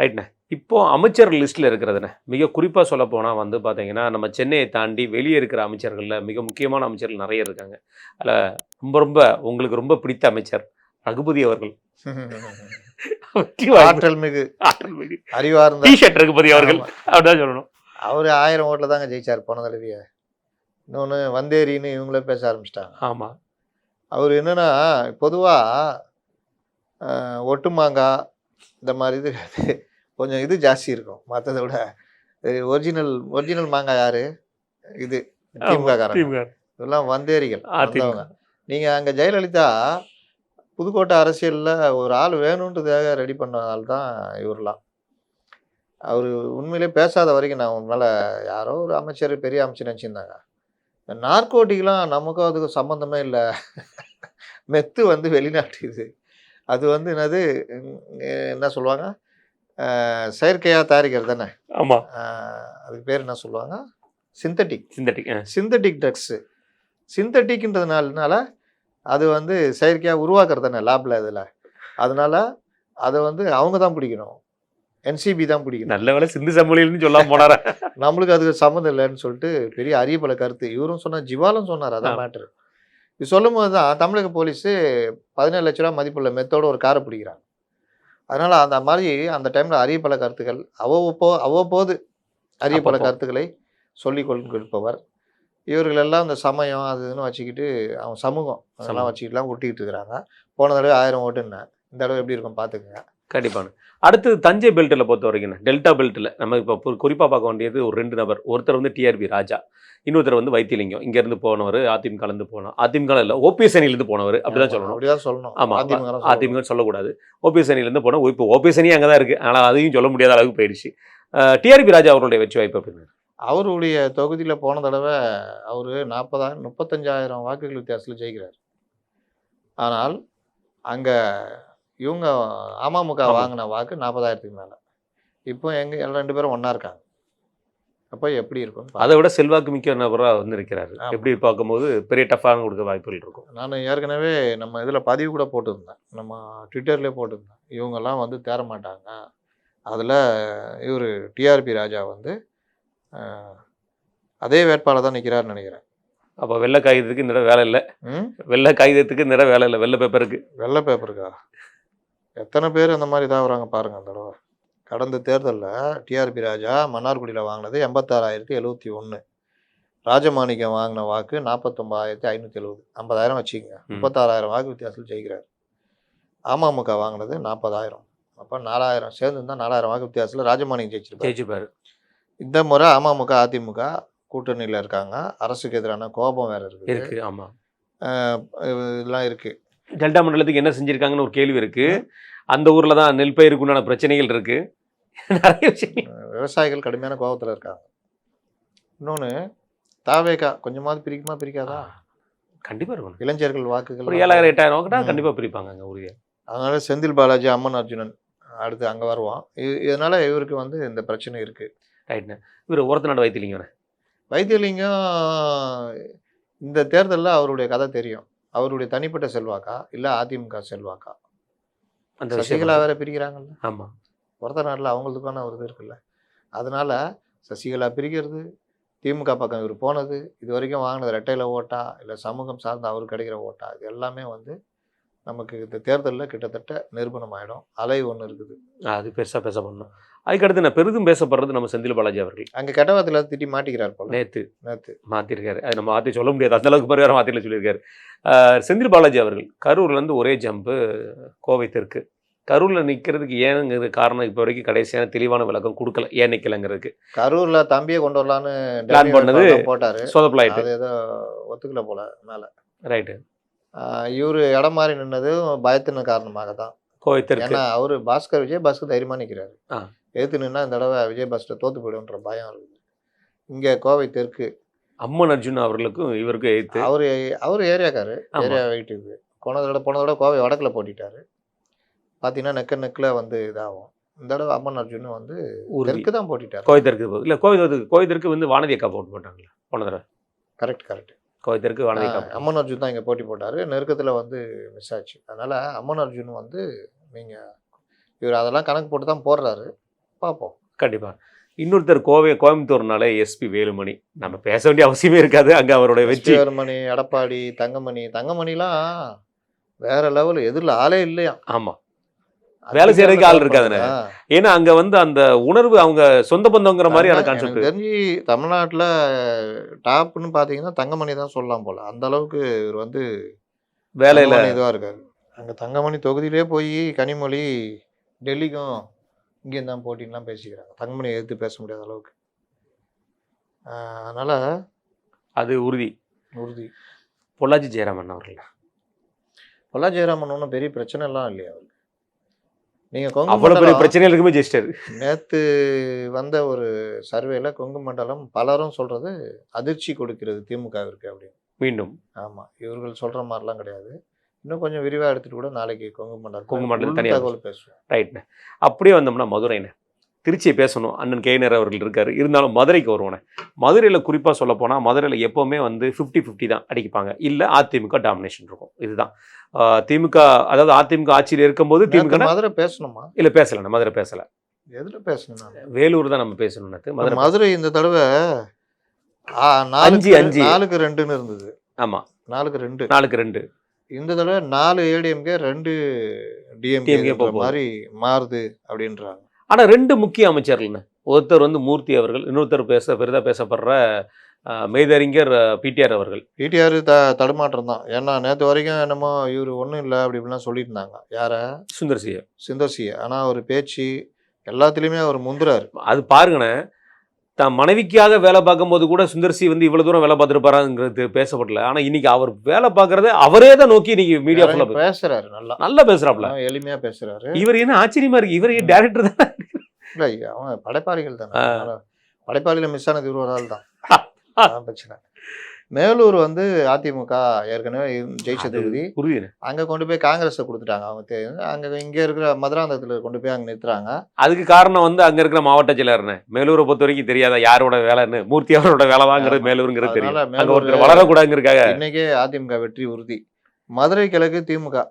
ரைட்ண்ணே. இப்போ அமைச்சர் லிஸ்ட்ல இருக்கிறதுண்ணே, மிக குறிப்பா சொல்லப்போனா வந்து பார்த்தீங்கன்னா, நம்ம சென்னையை தாண்டி வெளியே இருக்கிற அமைச்சர்கள்ல மிக முக்கியமான அமைச்சர்கள் நெறைய இருக்காங்க. அதில ரொம்ப ரொம்ப உங்களுக்கு ரொம்ப பிடித்த அமைச்சர் ரகுபதி அவர்கள். வெற்றி வாய்ப்பு ஆற்றல் மிகு ஆற்றல் மிகு அறிவார்ந்த டி ஷர்ட் ரகுபதி அவர்கள் ஆமா. அப்படிதான் சொல்லணும். அவரு 1000 ஓட்டுல தாங்க ஜெயிச்சார் போன தடவையே. இன்னொன்னு வந்தேரின்னு இவங்களே பேச ஆரம்பிச்சிட்டாங்க. ஆமா. அவரு என்னன்னா, பொதுவா ஒட்டு மாங்காய் இந்த மாரி இது கொஞ்சம் இது ஜாஸ்தி இருக்கும். மத்தத விட ஒரிஜினல் மாங்காய் யாரு? இது திமுக காரங்க. திமுக. இதெல்லாம் வந்தேரிகள் அதிமுக. வந்தவங்க. நீங்க அங்க ஜெயலலிதா புதுக்கோட்டை அரசியல்ல ஒரு ஆள் வேணுன்றதுக்காக ரெடி பண்ண ஆள் தான் இவரெல்லாம். அவரு உண்மையிலே பேசாத வரைக்கும் நான் உண்மையில யாரோ ஒரு அமைச்சர், பெரிய அமைச்சர் நினச்சிருந்தாங்க. இந்த நார்கோட்டிக்லாம் நமக்கும் அதுக்கும் சம்மந்தமே இல்ல. மெத்து வந்து வெளிநாட்டு இது. அது வந்து என்னது என்ன சொல்லுவாங்க? செயற்கையா தயாரிக்கிறது தானே. ஆமா. அதுக்கு பேர் என்ன சொல்லுவாங்க? சிந்தட்டிக். சிந்தட்டிக். Synthetic drugs. சிந்தட்டிக்ன்றதுனால அது வந்து செயற்கையா உருவாக்குறது தானே லேப்ல இதில. அதனால அத வந்து அவங்க தான் பிடிக்கணும். என்சிபி தான் பிடிக்கணும். நல்ல வேளை சிந்து சமவெளின்னு சொல்லாம போனாரா? நம்மளுக்கு அதுக்கு சம்மந்தம் இல்லைன்னு சொல்லிட்டு பெரிய அரிய பல கருத்து. இவரும் சொன்னார், ஜிவாலும் சொன்னார். அதான் மேட்ரு. இது சொல்லும்போது தான் தமிழக போலீஸு 17 லட்ச ரூபா மதிப்புள்ள மெத்தோட ஒரு காரை பிடிக்கிறாங்க. அதனால அந்த மாதிரி அந்த டைம்ல அரிய பல கருத்துக்கள் அவ்வப்போது அரிய பல கருத்துக்களை சொல்லிக் கொடுப்பவர். இவர்கள் எல்லாம் இந்த சமயம் அது இதுன்னு வச்சுக்கிட்டு அவங்க சமூகம் அதெல்லாம் வச்சுக்கிட்டுலாம் ஒட்டிக்கிட்டு இருக்கிறாங்க. போன தடவை 1000 ஓட்டுன்னேன். இந்த தடவை எப்படி இருக்கும் பார்த்துக்குங்க. கண்டிப்பான. அடுத்தது தஞ்சை பெல்ட்டில் பொறுத்த வரைக்கும் டெல்டா பெல்ட்டில் நம்ம இப்போ குறிப்பாக பார்க்க வேண்டியது ஒரு 2 நபர். ஒருத்தர் வந்து டிஆர்பி ராஜா, இன்னொருத்தர் வந்து வைத்திலிங்கம். இங்கேருந்து போனவர் அதிமுக கலந்து போனோம். அதிமுக இல்லை, ஓபிஎஸ் அணியிலேருந்து போனவர். அப்படிதான் சொல்லணும். அப்படிதான் சொல்லணும். ஆமாம், அதிமுக சொல்லக்கூடாது. ஓபிஎஸ் அணியிலேருந்து போனோம். இப்போ ஓபிஎஸ் அணி அங்கே தான் இருக்குது. ஆனால் அதையும் சொல்ல முடியாத அளவுக்கு போயிடுச்சு. டிஆர்பி ராஜா அவருடைய வெற்றி வாய்ப்பு அப்படின்னு அவருடைய தொகுதியில் போன தடவை அவர் 35,000 வாக்குகள் வித்தியாசத்தில் ஜெயிக்கிறார். ஆனால் அங்கே இவங்க அமமுக வாங்கின வாக்கு 40,000க்கு மேலே. இப்போ எல்லாம் 2 பேரும் ஒன்றா இருக்காங்க. அப்போ எப்படி இருக்கும்? அதை விட செல்வாக்கு மிக்க நபராக வந்து இருக்கிறாரு. எப்படி பார்க்கும்போது பெரிய டஃப்பாக கொடுக்க வாய்ப்புகள் இருக்கும். நான் ஏற்கனவே நம்ம இதில் பதிவு கூட போட்டிருந்தேன். நம்ம ட்விட்டர்லேயே போட்டிருந்தேன். இவங்கெல்லாம் வந்து தேர மாட்டாங்க. அதில் இவர் டிஆர்பி ராஜா வந்து அதே வேட்பாளர் தான் நிற்கிறாருன்னு நினைக்கிறேன். அப்போ வெள்ளை காகிதத்துக்கு இந்த வேலை இல்லை. வெள்ளை காகிதத்துக்கு இந்த வேலை இல்லை. வெள்ளை பேப்பருக்கு. வெள்ளை பேப்பருக்கா? எத்தனை பேர் அந்த மாதிரி இதாகிறாங்க பாருங்கள். அந்த தடவை கடந்த தேர்தலில் டிஆர்பி ராஜா மன்னார்குடியில் வாங்கினது 86,071. ராஜமாணிக்கம் வாங்கின வாக்கு 49,570. 50,000 வச்சுக்கோங்க. 36,000 வாக்கு வித்தியாசத்தில் ஜெயிக்கிறார். அமமுக வாங்கினது 40,000. அப்போ 4,000 சேர்ந்து இருந்தால் 4,000 வாக்கு வித்தியாசத்தில் ராஜமாணிக்கம் ஜெயிச்சிருப்பாரு. இந்த முறை அமமுக அதிமுக கூட்டணியில் இருக்காங்க. அரசுக்கு எதிரான கோபம் வேற இருக்கு. ஆமாம், இதெல்லாம் இருக்கு. டெல்டா மண்டலத்துக்கு என்ன செஞ்சிருக்காங்கன்னு ஒரு கேள்வி இருக்கு. அந்த ஊர்ல தான் நெல் பயிருக்கு உண்டான பிரச்சனைகள் இருக்கு. நிறைய விஷயங்கள். விவசாயிகள் கடுமையான கோபத்தில் இருக்காங்க. இன்னொன்று தாவேகா கொஞ்சமாவது பிரிக்குமா பிரிக்காதா? கண்டிப்பா இருக்கும். இளைஞர்கள் வாக்குகள் ஒரு 7,000 8,000 வாக்குட்டா கண்டிப்பா பிரிப்பாங்க அங்கே ஊரிய. அதனால செந்தில் பாலாஜி, அம்மன் அர்ஜுனன் அடுத்து அங்கே வருவான். இதனால இவருக்கு வந்து இந்த பிரச்சனை இருக்கு. ரைட்ண்ணே. இவர் ஒருத்த நாடு வைத்தியலிங்கம் இந்த தேர்தலில் அவருடைய கதை தெரியும். அவருடைய தனிப்பட்ட செல்வாக்கா இல்லை அதிமுக செல்வாக்கா? அந்த சசிகலா வேற பிரிக்கிறாங்கல்ல. ஆமாம், ஒருத்த நாட்டில் அவங்களுக்கான ஒரு இது இருக்குல்ல. அதனால சசிகலா பிரிக்கிறது, திமுக பக்கம் இவர் போனது, இது வரைக்கும் வாங்கினது ரெட்டையில் ஓட்டா இல்லை சமூகம் சார்ந்த அவருக்கு கிடைக்கிற ஓட்டா, இது எல்லாமே வந்து நமக்கு இந்த தேர்தலில் கிட்டத்தட்ட நிரூபணம் ஆகிடும். அலை ஒன்று இருக்குது. அது பெருசாக பேச பண்ணணும். அதுக்கடுத்து நான் பெரிதும் பேசப்படுறது நம்ம செந்தில் பாலாஜி அவர்கள். அங்கே கெட்டவாத்தில் திட்டி மாட்டிக்கிறார் போல. நேற்று மாற்றிருக்காரு. அது நம்ம மாற்றி சொல்ல முடியாது. அந்த அளவுக்கு பரிகாரம் மாற்றில சொல்லியிருக்காரு. செந்தில் பாலாஜி அவர்கள் கரூர்லேருந்து ஒரே ஜம்பு கோவை தெற்கு. கரூரில் நிற்கிறதுக்கு ஏனுங்கிறது காரணம் இப்போ வரைக்கும் கடைசியான தெளிவான விளக்கம் கொடுக்கல. ஏன் நிற்கலைங்கிறதுக்கு கரூரில் தம்பியை கொண்டு வரலான்னு பிளான் பண்ணது போட்டார். சொதப்பலாயிட்டு. அது ஏதோ ஒத்துக்கல போல மேலே. ரைட்டு. இவர் இடம் மாறி நின்னது பயத்தின் காரணமாக தான். கோவை தெற்கு. ஏன்னா அவர் விஜய் பாஸ்கர் தைரியமாக நிற்கிறாரு. எதிர்த்து நின்னா இந்த தடவை விஜய் பாஸ்கர் தோற்று போயிடுன்ற பயம் இருக்குது. இங்கே கோவை தெற்கு அம்மன் அர்ஜுன் அவர்களுக்கும் இவருக்கும் எதிர்த்து அவர் ஏரியாக்காரு. ஏரியா வெயிட் இருக்குது. போன தடவை கோவை வடக்கில் போட்டிட்டாரு. பார்த்தீங்கன்னா நெக்கில் வந்து இதாகும். இந்த தடவை அம்மன் அர்ஜுன் வந்து தெற்கு தான் போட்டிட்டார். கோவை தெற்கு இல்லை, கோவை தெற்கு வந்து வானதி அக்கா போட்டாங்களா போன தடவை? கரெக்ட். கோவை தெற்கு வானதி அக்கா. அம்மன் அர்ஜுன் தான் இங்கே போட்டி போட்டார். நெருக்கத்தில் வந்து மிஸ் ஆச்சு. அதனால் அம்மன் அர்ஜுன் வந்து நீங்கள் இவர் அதெல்லாம் கணக்கு போட்டு தான் போடுறாரு. பார்ப்போம். கண்டிப்பாக. இன்னொருத்தர் கோயம்புத்தூர்னாலே எஸ்பி வேலுமணி. நம்ம பேச வேண்டிய அவசியமே இருக்காது. அங்கே அவருடைய எஸ்பி வெற்றி. வேலுமணி, எடப்பாடி, தங்கமணிலாம் வேற லெவல், எதிரில் ஆளே இல்லையா. ஆமாம், வேலை செய்யறதுக்கு ஆள் இருக்காதுண்ணே. ஏன்னா அங்க வந்து அந்த உணர்வு அவங்க சொந்த பந்தங்கிற மாதிரியான கான்செப்ட். எனக்கு தெரிஞ்சு தமிழ்நாட்டில் டாப்னு பார்த்தீங்கன்னா தங்கமணி தான் சொல்லலாம் போல. அந்த அளவுக்கு இவர் வந்து வேலையில இதுவாக இருக்காரு. அங்கே தங்கமணி தொகுதியிலே போய் கனிமொழி டெல்லிக்கும் இங்கேயும் தான் போட்டின்லாம் பேசிக்கிறாங்க. தங்கமணியை எதிர்த்து பேச முடியாத அளவுக்கு. அதனால அது உறுதி. பொள்ளாச்சி ஜெயராமன் அவர்கள். பொள்ளாச்சி ஜெயராமன் ஒன்றும் பெரிய பிரச்சனை எல்லாம் இல்லையா அவருக்கு. நீங்கள் அவ்வளோ பெரிய பிரச்சனைகளுக்குமே ஜெயிச்சிட்டாரு. நேற்று வந்த ஒரு சர்வேல கொங்கு மண்டலம் பலரும் சொல்றது அதிர்ச்சி கொடுக்கிறது திமுகவிற்கு அப்படின்னு. மீண்டும் ஆமாம், இவர்கள் சொல்ற மாதிரிலாம் கிடையாது. இன்னும் கொஞ்சம் விரிவாக எடுத்துட்டு கூட நாளைக்கு கொங்கு மண்டலம் தனியாக தகவல் பேசுவோம். ரைட்ண்ணே. அப்படியே வந்தோம்னா மதுரைண்ணே. திருச்சியை பேசணும், அண்ணன் கேனர் அவர்கள் இருக்காரு. இருந்தாலும் மதுரைக்கு வருவோண்ணே. மதுரையில் குறிப்பாக சொல்ல போனால் மதுரையில் எப்போவுமே வந்து 50-50 தான் அடிப்பாங்க. இல்லை அதிமுக டாமினேஷன் இருக்கும். இதுதான் திமுக, அதாவது அதிமுக ஆட்சியில் இருக்கும்போது திமுக. மதுரை பேசணுமா? இல்லை பேசலை, மதுரை பேசலை. எதில் பேசணும்? வேலூர் தான் நம்ம பேசணும். மதுரை இந்த தடவை 4-2 இருந்தது. ஆமாம், 4-2. இந்த தடவை 4 ஏடிஎம்கே 2 டிஎம்கே மாதிரி மாறுது அப்படின்றாங்க. ஆனால் 2 முக்கிய அமைச்சர்கள்ண்ணே. ஒருத்தர் வந்து மூர்த்தி அவர்கள், இன்னொருத்தர் பெரிதாக பேசப்படுற மெய்தறிஞர் பிடிஆர் அவர்கள். பிடிஆர் தடுமாற்றம் தான். ஏன்னா நேற்று வரைக்கும் என்னமோ இவர் ஒன்றும் இல்லை அப்படி இப்படிலாம் சொல்லிட்டு இருந்தாங்க. யாரை? சுந்தர்சியை. ஆனால் அவர் பேச்சு எல்லாத்துலேயுமே அவர் முந்துறாரு. அது பாருங்கண்ணே, தான் மனைவிக்காக வேலை பார்க்கும்போது கூட சுந்தர்சி வந்து இவ்வளோ தூரம் வேலை பார்த்துருப்பாராங்கிறது பேசப்படல. ஆனால் இன்னைக்கு அவர் வேலை பார்க்கறத அவரே தான் நோக்கி இன்னைக்கு மீடியா ஃபுல்லாக பேசுறாரு. நல்லா பேசுறாப்ல, எளிமையாக பேசுறாரு. இவர் என்ன ஆச்சரியமா இருக்கு, இவர் டேரக்டர் தான் இல்லை, அவங்க படைப்பாளிகள் தானே. படைப்பாளியில் மிஸ் ஆனது இவர் ஒரு ஆள் தான். பிரச்சனை. மேலூர் வந்து அதிமுக ஏற்கனவே ஜெயிச்ச தொகுதி. அங்கே கொண்டு போய் காங்கிரஸை கொடுத்துட்டாங்க. அவங்க அங்கே இங்கே இருக்கிற மதுராந்தகத்தில் கொண்டு போய் அங்கே நிறுத்துறாங்க. அதுக்கு காரணம் வந்து அங்கே இருக்கிற மாவட்ட செயலர்னு. மேலூரை பொறுத்த வரைக்கும் தெரியாத யாரோட வேலைன்னு, மூர்த்தி அவரோட வேலை தாங்கிறது மேலூருங்கிறது தெரியும். அங்கே ஒருத்தர் வளரக்கூடாதுங்கிறக்காக இன்னைக்கே அதிமுக வெற்றி உறுதி. மதுரை கிழக்கு திமுக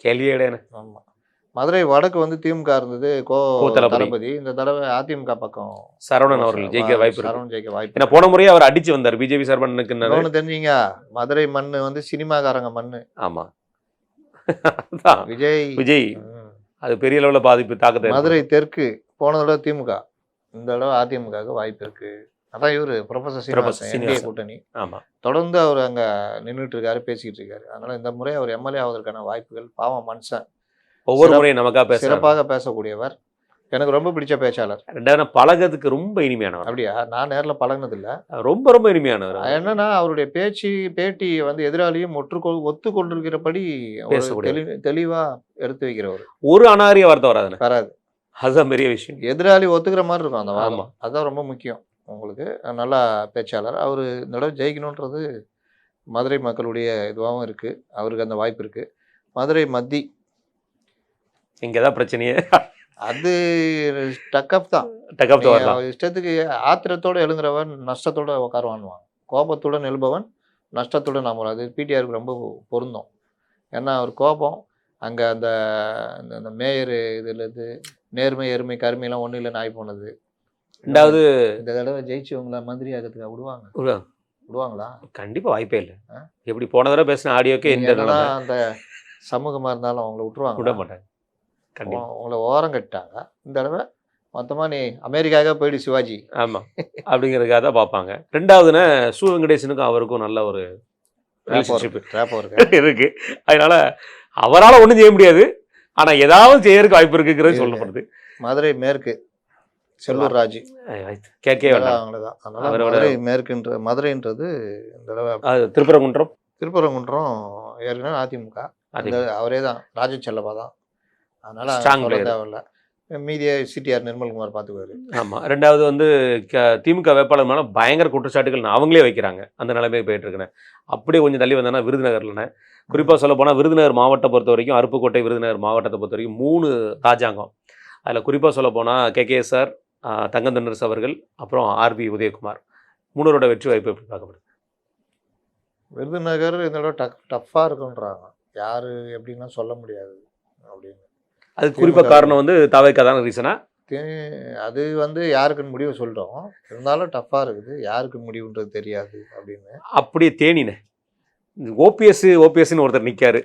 கேள்வியேடேன்னு. ஆமாம், மதுரை வடக்கு வந்து திமுக இருந்தது, தளபதி. இந்த தடவை அதிமுக பக்கம் சரவணன் அவர்கள் ஜெயிக்க வாய்ப்பு. சரவணன் ஜெயிக்க வாய்ப்பு. ஏன்னா போன முறையே அவர் அடிச்சு வந்தார் பிஜேபி சரவணனுக்கு. ஒன்று தெரிஞ்சிங்க, மதுரை மண்ணு வந்து சினிமாக்காரங்க மண்ணு. ஆமா, விஜய் அது பெரிய அளவுல பாதிப்பு தாக்கத்தை. மதுரை தெற்கு போன தடவை திமுக, இந்த தடவை அதிமுக வாய்ப்பு இருக்கு. அதான் இவரு ப்ரொஃபசர் சீனிவாசன் கூட்டணி. ஆமா, தொடர்ந்து அவர் அங்க நின்றுட்டு இருக்காரு, பேசிக்கிட்டு இருக்காரு. அதனால இந்த முறை அவர் எம்எல்ஏ ஆவதற்கான வாய்ப்புகள். பாவம் மனுஷன், ஒவ்வொரு முறையும் நமக்காக சிறப்பாக பேசக்கூடியவர், எனக்கு ரொம்ப பிடிச்ச பேச்சாளர். ரெண்டாவது பழகிறதுக்கு ரொம்ப இனிமையானவர். அப்படியா? நான் நேரில் பழகினது இல்லை. ரொம்ப இனிமையானவர். என்னன்னா அவருடைய பேட்டி வந்து எதிராளியும் ஒத்துக்கொண்டிருக்கிறபடி தெளிவா எடுத்து வைக்கிறவர். ஒரு அனாரிய வார்த்தை வராது. அதுதான் பெரிய விஷயம். எதிராளி ஒத்துக்கிற மாதிரி இருக்கும் அந்த வாதம். அதுதான் ரொம்ப முக்கியம். உங்களுக்கு நல்லா பேச்சாளர். அவர் இந்த தடவை ஜெயிக்கணுன்றது மதுரை மக்களுடைய இதுவாகவும் இருக்கு. அவருக்கு அந்த வாய்ப்பு இருக்கு. மதுரை மத்தி இங்கதான் பிரச்சனையே. அது டக்கப் தான். இஷ்டத்துக்கு ஆத்திரத்தோடு எழுங்குறவன் நஷ்டத்தோட உட்காருவான்வான். கோபத்துடன் எழுபவன் நஷ்டத்துடன் அமரும். அது பிடிஆருக்கு ரொம்ப பொருந்தும். ஏன்னா அவர் கோபம் அங்கே அந்த மேயர் இதுலேருந்து நேர்மை எருமை கருமையெல்லாம் ஒன்றும் இல்லைன்னு ஆகி போனது. ரெண்டாவது இந்த தடவை ஜெயிச்சவங்கள மந்திரி ஆகிறதுக்கு விடுவாங்களா? கண்டிப்பாக வாய்ப்பே இல்லை. எப்படி போன தடவை பேசின ஆடியோக்கே அந்த சமூகமாக இருந்தாலும் அவங்கள விட மாட்டாங்க. உங்களை ஓரம் கட்டாங்க. இந்த தடவை மொத்தமாக நீ அமெரிக்காவுக்கு போயிடு சிவாஜி. ஆமாம், அப்படிங்கிறதுக்காக தான் பார்ப்பாங்க. ரெண்டாவதுன்னா சு வெங்கடேசனுக்கும் அவருக்கும் நல்ல ஒரு ரிலேஷன்ஷிப் இருக்கு. அதனால அவரால் ஒன்றும் செய்ய முடியாது, ஆனால் ஏதாவது செய்யறதுக்கு வாய்ப்பு இருக்குங்கிறது சொல்லப்படுது. மதுரை மேற்கு செல்லூர் ராஜு கேட்கவே அவங்களதான். அதனால மதுரை மேற்குன்ற மதுரைன்றது இந்த தடவை. திருப்பரங்குன்றம் ஏற்கனவே அதிமுக, அவரே தான், ராஜச்செல்லப்பா தான். அதனால தேவையில்ல. மீதியை சிடிஆர் நிர்மல்குமார் பார்த்துக்குவாரு. ஆமாம். ரெண்டாவது வந்து திமுக வேட்பாளர் மேலே பயங்கர குற்றச்சாட்டுகள் அவங்களே வைக்கிறாங்க. அந்த நிலைமை போயிட்டு இருக்கேன். அப்படியே கொஞ்சம் தள்ளி வந்தேன்னா விருதுநகர்லண்ணே. குறிப்பாக சொல்ல போனால் விருதுநகர் மாவட்டம் பொறுத்த வரைக்கும், அருப்புக்கோட்டை விருதுநகர் மாவட்டத்தை பொறுத்த வரைக்கும் 3 ராஜாங்கம். அதில் குறிப்பாக சொல்ல போனால் கேகேஎஸ்ஆர், தங்கந்தண்டரசு அவர்கள், அப்புறம் ஆர்பி உதயகுமார், 3 வெற்றி வாய்ப்பு எப்படி பார்க்கப்படுது? விருதுநகர் இதோட டஃப்பாக இருக்குன்றாங்க. யார் எப்படின்னா சொல்ல முடியாது அப்படின்னு. அது குறிப்பாக காரணம் வந்து தவைக்கா தான ரீசனா? அது வந்து யாருக்குன்னு முடிவு சொல்லிட்டோம். இருந்தாலும் டஃப்பாக இருக்குது. யாருக்கு முடிவுன்றது தெரியாது அப்படின்னு. அப்படியே தேனினே ஓபிஎஸ்ன்னு ஒருத்தர் நிற்காரு.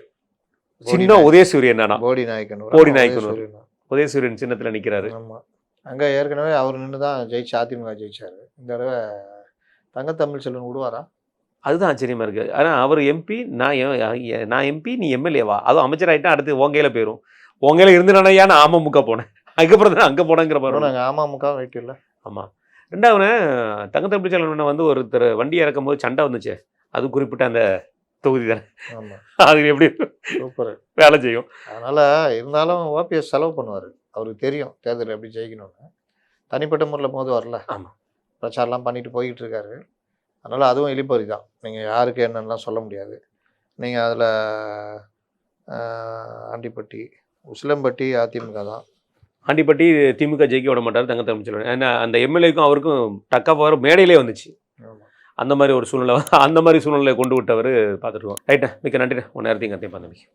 சின்ன உதயசூரியன் நானா போடி நாயக்கன் போடி நாயக்கன் உதயசூரியன் சின்னத்தில் நிற்கிறாரு. ஆமாம். அங்கே ஏற்கனவே அவர் நின்று தான் ஜெயிச்சு அதிமுக ஜெயிச்சார். இந்த தடவை தங்கத்தமிழ் செல்வன் விடுவாரா? அதுதான் ஆச்சரியமா இருக்கு. ஆனால் அவர் எம்பி, நான் எம்பி, நீ எம்எல்ஏவா? அதுவும் அமைச்சர் ஆகிட்டா அடுத்து உங்கையில போயிடும். உங்கையில இருந்து நானே நான் அமமுக போனேன். அதுக்கப்புறம் தான் அங்கே போனேங்கிற மாதிரி. நாங்கள் அமமுக வெயிட் இல்லை. ஆமாம். ரெண்டாவது தங்கத்தமிழ் செல்வன் வந்து ஒருத்தர் வண்டி இறக்கும் போது சண்டை வந்துச்சு. அது குறிப்பிட்ட அந்த தொகுதி தானே. ஆமாம். அது எப்படி சூப்பர் வேலை செய்யும். அதனால் இருந்தாலும் ஓபிஎஸ் செலவு பண்ணுவார். அவருக்கு தெரியும் தேர்தல் எப்படி ஜெயிக்கணும்னு. தனிப்பட்ட முறையில் போது வரல. ஆமாம். பிரச்சாரம்லாம் பண்ணிட்டு போய்கிட்டு இருக்காரு. அதனால் அதுவும் இழிப்பறி தான். நீங்கள் யாருக்கு என்னென்னலாம் சொல்ல முடியாது. நீங்கள் அதில் ஆண்டிப்பட்டி உசிலம்பட்டி அதிமுக தான். ஆண்டிப்பட்டி திமுக ஜெயிக்க விட மாட்டார் தங்கத்தமிழ் செல்வன். ஏன்னா அந்த எம்எல்ஏக்கும் அவருக்கும் டக்கா வர மேடையிலே வந்துச்சு. ஆமாம். அந்த மாதிரி ஒரு சூழ்நிலை, அந்த மாதிரி சூழ்நிலையை கொண்டு விட்டவர் பார்த்துருக்கோம். ரைட்டா, மிக்க நன்றி. உன் நேரத்தையும் கத்தையும் பார்த்து.